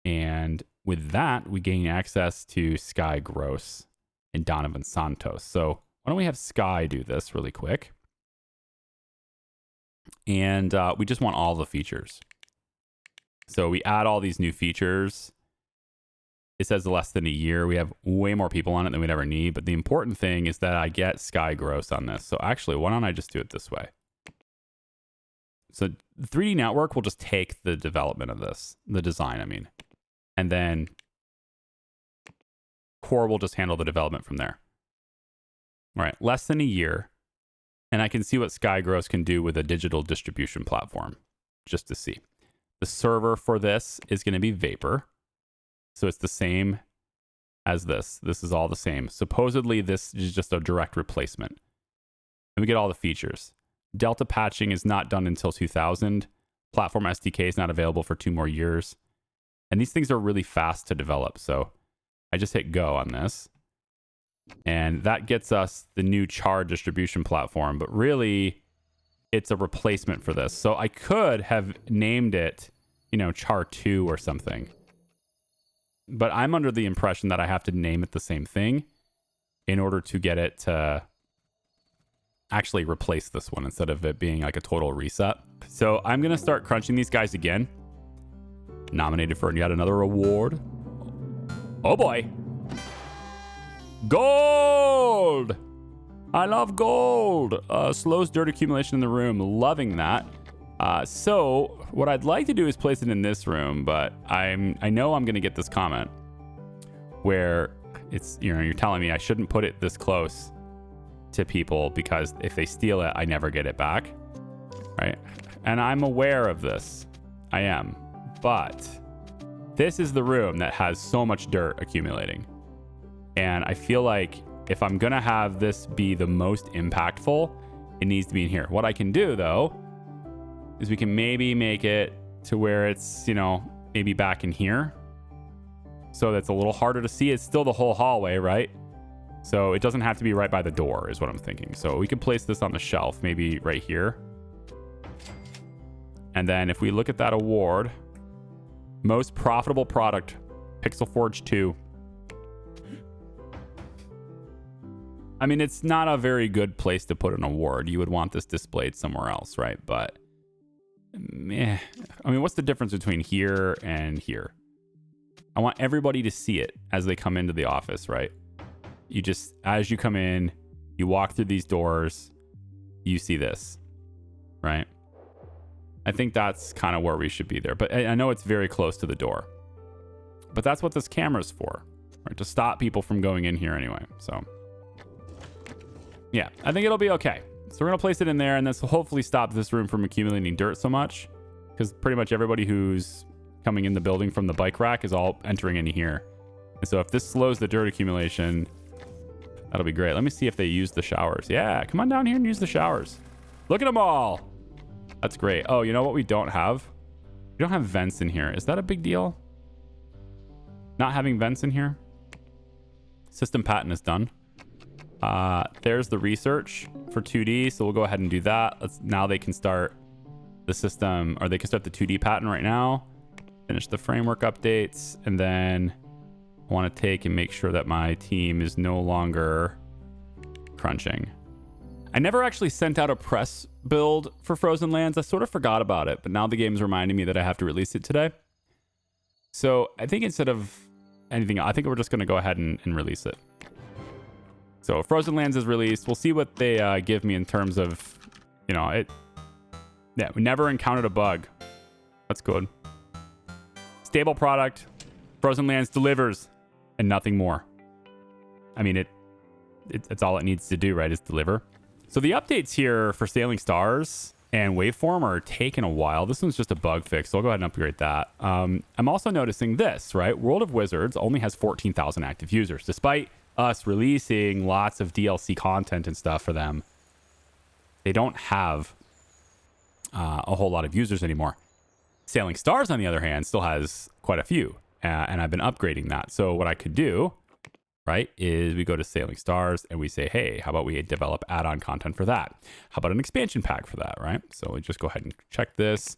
And with that, we gain access to Sky Gross and Donovan Santos. So why don't we have Sky do this really quick? And we just want all the features. So we add all these new features. It says less than a year. We have way more people on it than we'd ever need. But the important thing is that I get Sky Gross on this. So actually, why don't I just do it this way? So 3D Network will just take the development of this, the design, I mean. And then Core will just handle the development from there. All right, less than a year. And I can see what Sky Gross can do with a digital distribution platform, just to see. The server for this is going to be Vapor. So it's the same as this. This is all the same. Supposedly, this is just a direct replacement. And we get all the features. Delta patching is not done until 2000. Platform SDK is not available for 2 more years. And these things are really fast to develop. So I just hit go on this. And that gets us the new Char distribution platform. But really, it's a replacement for this. So I could have named it, Char 2 or something. But I'm under the impression that I have to name it the same thing in order to get it to actually replace this one instead of it being like a total reset. So I'm going to start crunching these guys again. Nominated for yet another award. Oh boy. Gold! I love gold. Slows dirt accumulation in the room. Loving that. So what I'd like to do is place it in this room, but I know I'm going to get this comment where it's, you're telling me I shouldn't put it this close to people because if they steal it, I never get it back. Right. And I'm aware of this. I am. But this is the room that has so much dirt accumulating. And I feel like if I'm going to have this be the most impactful, it needs to be in here. What I can do, though, is we can maybe make it to where it's, maybe back in here. So that's a little harder to see. It's still the whole hallway, right? So it doesn't have to be right by the door is what I'm thinking. So we could place this on the shelf, maybe right here. And then if we look at that award, most profitable product, Pixel Forge 2. I mean, it's not a very good place to put an award. You would want this displayed somewhere else, right? But, I mean, what's the difference between here and here? I want everybody to see it as they come into the office, right? You just, as you come in, you walk through these doors, you see this, right? I think that's kind of where we should be there. But I know it's very close to the door. But that's what this camera's for, right? To stop people from going in here anyway. So, yeah, I think it'll be okay. So we're going to place it in there, and this will hopefully stop this room from accumulating dirt so much. Because pretty much everybody who's coming in the building from the bike rack is all entering into here. And so if this slows the dirt accumulation, that'll be great. Let me see if they use the showers. Yeah, come on down here and use the showers. Look at them all. That's great. Oh, you know what we don't have? We don't have vents in here. Is that a big deal? Not having vents in here? System patent is done. There's the research for 2D. So we'll go ahead and do that. Now they can start the system, or they can start the 2D patent right now. Finish the framework updates. And then I want to take and make sure that my team is no longer crunching. I never actually sent out a press build for Frozen Lands. I sort of forgot about it, but now the game's reminding me that I have to release it today. So I think instead of anything, I think we're just going to go ahead and release it. So Frozen Lands is released. We'll see what they give me in terms of, you know, it. Yeah, we never encountered a bug. That's good. Stable product. Frozen Lands delivers and nothing more. I mean, it's all it needs to do, right, is deliver. So the updates here for Sailing Stars and Waveform are taking a while. This one's just a bug fix, so I'll go ahead and upgrade that. I'm also noticing this, right? World of Wizards only has 14,000 active users, despite us releasing lots of DLC content and stuff for them. They don't have a whole lot of users anymore. Sailing Stars, on the other hand, still has quite a few, and I've been upgrading that. So what I could do, right, is we go to Sailing Stars and we say, hey, how about we develop add-on content for that? How about an expansion pack for that, right? So we just go ahead and check this,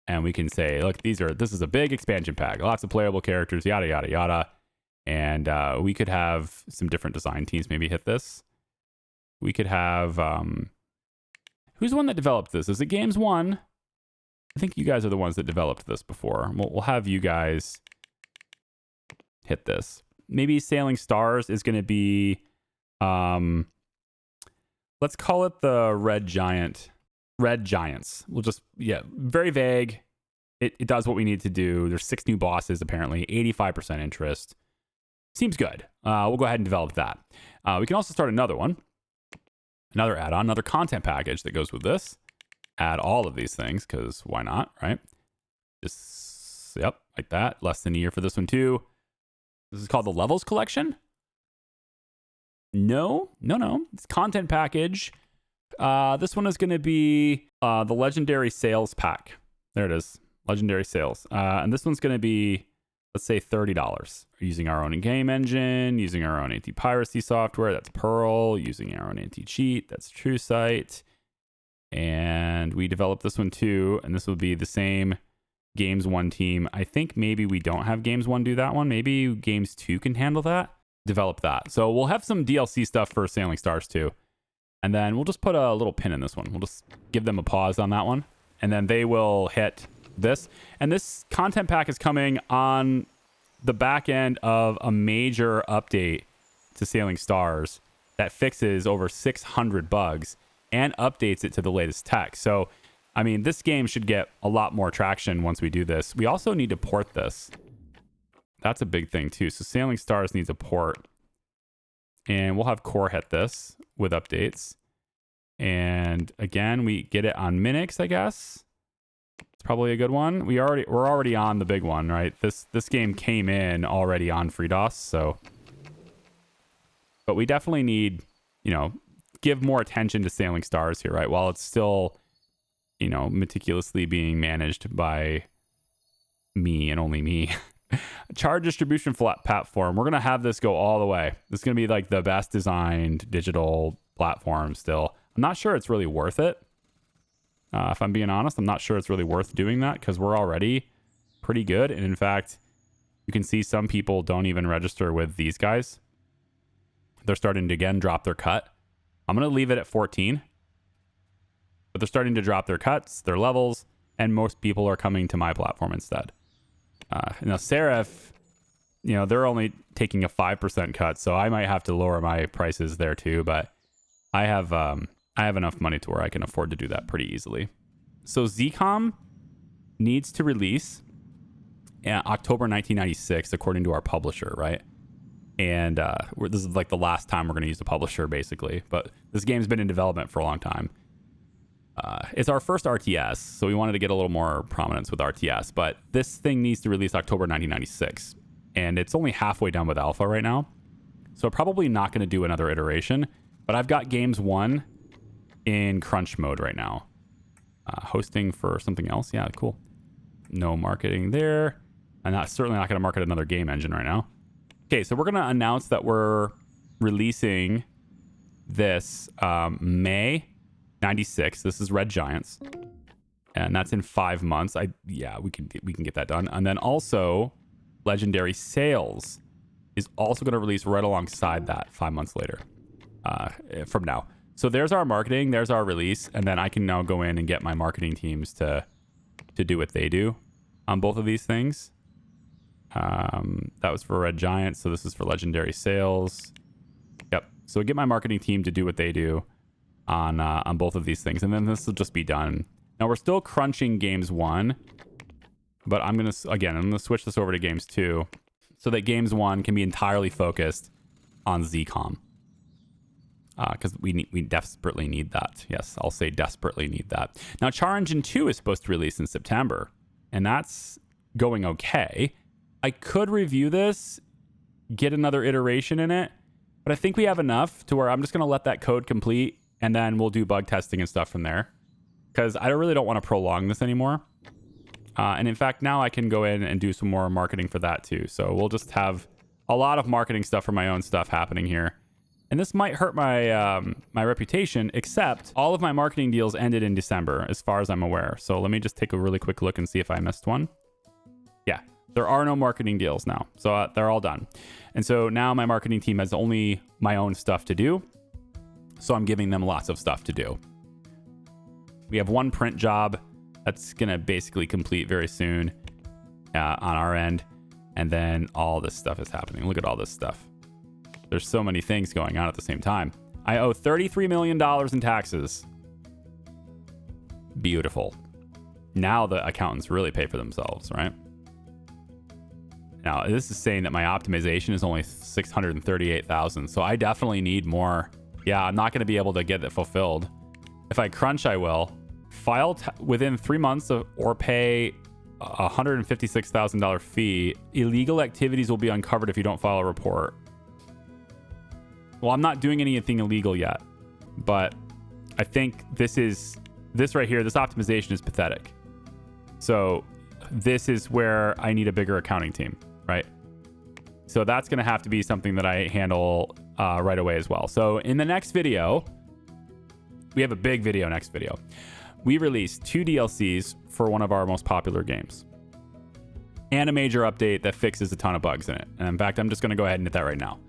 and we can say, look, this is a big expansion pack, lots of playable characters, yada, yada, yada. And we could have some different design teams maybe hit this. We could have, who's the one that developed this? Is it Games One? I think you guys are the ones that developed this before. We'll have you guys hit this. Maybe Sailing Stars is going to be, let's call it the Red Giants. We'll just, yeah, very vague. It does what we need to do. There's 6 new bosses, apparently, 85% interest. Seems good. We'll go ahead and develop that. We can also start another one, another add-on, another content package that goes with this. Add all of these things, because why not, right? Just, yep, like that. Less than a year for this one, too. This is called the Levels Collection. No. It's content package. This one is going to be the Legendary Sales Pack. There it is. Legendary Sales. And this one's going to be, let's say, $30. Using our own game engine, using our own anti-piracy software. That's Pearl. Using our own anti-cheat. That's TrueSight. And we developed this one too. And this will be the same Games One team. I think maybe we don't have Games One do that one. Maybe Games Two can handle that. Develop that. So we'll have some DLC stuff for Sailing Stars too. And then we'll just put a little pin in this one. We'll just give them a pause on that one. And then they will hit this. And this content pack is coming on the back end of a major update to Sailing Stars that fixes over 600 bugs and updates it to the latest tech. So, I mean, this game should get a lot more traction once we do this. We also need to port this. That's a big thing too. So Sailing Stars needs a port. And we'll have Core hit this with updates. And again, we get it on Minix, I guess. It's probably a good one. We're already on the big one, right? This game came in already on FreeDOS, so. But we definitely need, give more attention to Sailing Stars here, right? While it's still, meticulously being managed by me and only me. Charge distribution platform. We're going to have this go all the way. This is going to be like the best designed digital platform still. I'm not sure it's really worth it. If I'm being honest, I'm not sure it's really worth doing that because we're already pretty good. And in fact, you can see some people don't even register with these guys. They're starting to again drop their cut. I'm going to leave it at 14. But they're starting to drop their cuts, their levels, and most people are coming to my platform instead. Now, Seraph, they're only taking a 5% cut, so I might have to lower my prices there too. But I have enough money to where I can afford to do that pretty easily. So ZCOM needs to release in October 1996, according to our publisher, right? And this is like the last time we're going to use the publisher, basically. But this game's been in development for a long time. It's our first RTS, so we wanted to get a little more prominence with RTS. But this thing needs to release October 1996. And it's only halfway done with alpha right now. So probably not going to do another iteration. But I've got games 1 in crunch mode right now. Hosting for something else. Yeah, cool. No marketing there. I'm certainly not going to market another game engine right now. Okay, so we're going to announce that we're releasing this May 96. This is Red Giants. And that's in 5 months. We can get that done. And then also Legendary Sales is also going to release right alongside that 5 months later from now. So there's our marketing, there's our release, and then I can now go in and get my marketing teams to do what they do on both of these things. That was for Red Giant, so this is for Legendary Sales. Yep. So get my marketing team to do what they do on both of these things, and then this will just be done. Now we're still crunching games 1, but I'm gonna switch this over to games 2, so that games 1 can be entirely focused on ZCOM. Because we desperately need that. Yes, I'll say desperately need that. Now, Char Engine 2 is supposed to release in September, and that's going okay. I could review this, get another iteration in it, but I think we have enough to where I'm just going to let that code complete, and then we'll do bug testing and stuff from there. Because I really don't want to prolong this anymore. And in fact, now I can go in and do some more marketing for that too. So we'll just have a lot of marketing stuff for my own stuff happening here. And this might hurt my my reputation, except all of my marketing deals ended in December, as far as I'm aware. So let me just take a really quick look and see if I missed one. Yeah, there are no marketing deals now. So they're all done. And so now my marketing team has only my own stuff to do. So I'm giving them lots of stuff to do. We have one print job that's going to basically complete very soon on our end. And then all this stuff is happening. Look at all this stuff. There's so many things going on at the same time. I owe $33 million in taxes. Beautiful. Now the accountants really pay for themselves, right? Now, this is saying that my optimization is only 638,000. So I definitely need more. Yeah, I'm not going to be able to get it fulfilled. If I crunch, I will. File within 3 months or pay a $156,000 fee. Illegal activities will be uncovered if you don't file a report. Well, I'm not doing anything illegal yet, but I think this right here, this optimization is pathetic. So this is where I need a bigger accounting team, right? So that's going to have to be something that I handle right away as well. So in the next video, we have a big video next video. We released 2 DLCs for one of our most popular games and a major update that fixes a ton of bugs in it. And in fact, I'm just going to go ahead and hit that right now.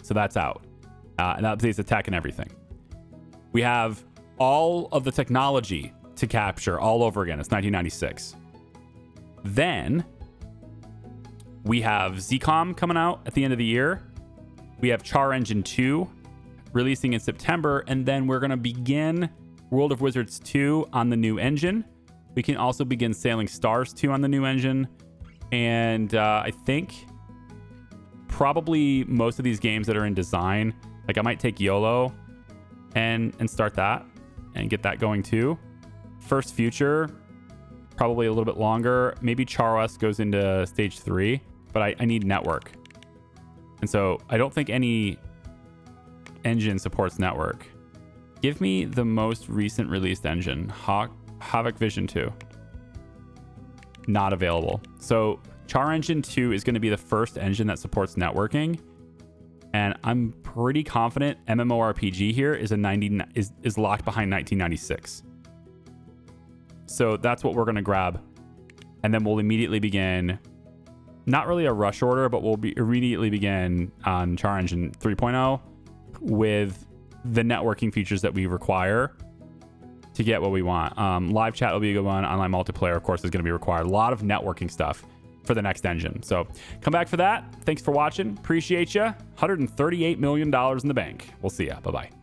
So that's out. And that updates the tech and everything. We have all of the technology to capture all over again. It's 1996. Then we have ZCOM coming out at the end of the year. We have Char Engine 2 releasing in September. And then we're going to begin World of Wizards 2 on the new engine. We can also begin Sailing Stars 2 on the new engine. And I think probably most of these games that are in design, like I might take YOLO and start that and get that going too. First Future, probably a little bit longer. Maybe Char OS goes into stage 3, but I need network. And so I don't think any engine supports network. Give me the most recent released engine, Havoc Vision 2. Not available. So Char Engine 2 is going to be the first engine that supports networking. And I'm pretty confident MMORPG here is locked behind 1996. So that's what we're going to grab. And then we'll immediately begin, not really a rush order, but we'll immediately begin on Char Engine 3.0. with the networking features that we require to get what we want. Live chat will be a good one. Online multiplayer, of course, is going to be required. A lot of networking stuff for the next engine. So come back for that. Thanks for watching. Appreciate you. $138 million in the bank. We'll see ya. Bye-bye.